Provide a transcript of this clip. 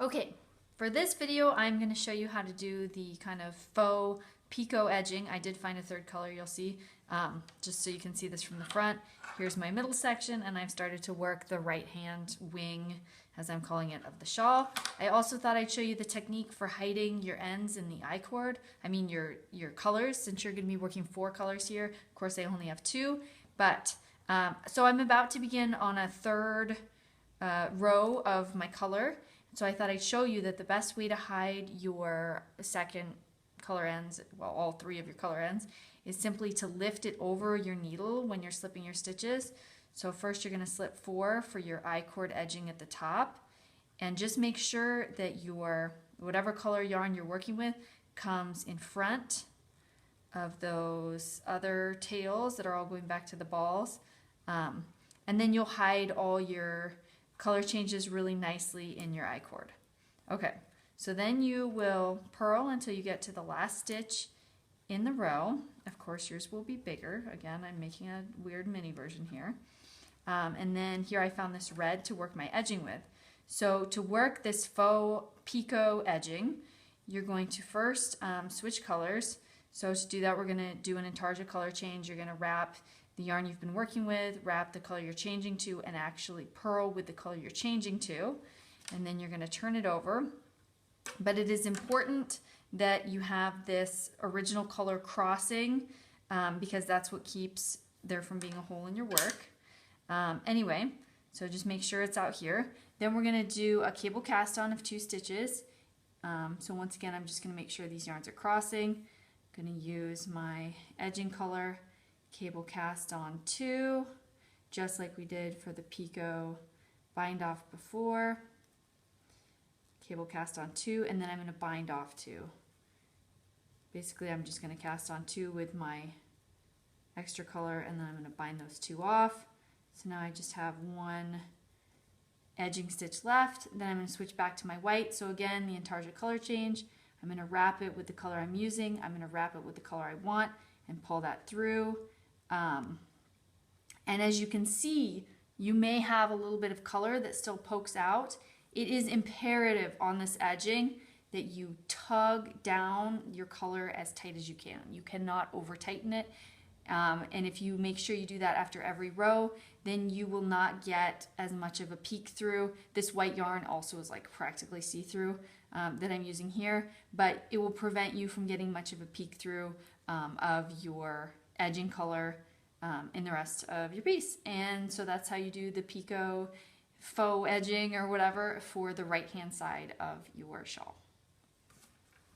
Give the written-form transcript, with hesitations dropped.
Okay, for this video, I'm going to show you how to do the kind of faux picot edging. I did find a third color, you'll see, just so you can see this from the front. Here's my middle section, and I've started to work the right-hand wing, as I'm calling it, of the shawl. I also thought I'd show you the technique for hiding your ends in the I-cord. I mean your colors, since you're going to be working 4 colors here. Of course, I only have 2, but so I'm about to begin on a third row of my color. So I thought I'd show you that the best way to hide your second color ends, well, all 3 of your color ends, is simply to lift it over your needle when you're slipping your stitches. So first you're going to slip 4 for your I-cord edging at the top, and just make sure that your whatever color yarn you're working with comes in front of those other tails that are all going back to the balls, and then you'll hide all your color changes really nicely in your I-cord. Okay, so then you will purl until you get to the last stitch in the row. Of course, yours will be bigger. Again, I'm making a weird mini version here. And then here I found this red to work my edging with. So to work this faux picot edging, you're going to first switch colors. So to do that, we're going to do an intarsia color change. You're going to wrap the yarn you've been working with, wrap the color you're changing to, and actually purl with the color you're changing to. And then you're going to turn it over. But it is important that you have this original color crossing because that's what keeps there from being a hole in your work. Anyway, so just make sure it's out here. Then we're going to do a cable cast on of 2 stitches. So once again, I'm just going to make sure these yarns are crossing. I'm going to use my edging color, cable cast on 2, just like we did for the picot bind off before. Cable cast on 2, and then I'm going to bind off 2. Basically, I'm just going to cast on 2 with my extra color, and then I'm going to bind those 2 off. So now I just have 1 edging stitch left. Then I'm going to switch back to my white. So again, the intarsia color change. I'm going to wrap it with the color I'm using. I'm going to wrap it with the color I want and pull that through. And as you can see, you may have a little bit of color that still pokes out. It is imperative on this edging that you tug down your color as tight as you can. You cannot over tighten it. And if you make sure you do that after every row, then you will not get as much of a peek through. This white yarn also is like practically see-through that I'm using here, but it will prevent you from getting much of a peek through of your edging color in the rest of your piece. And so that's how you do the picot faux edging or whatever for the right hand side of your shawl.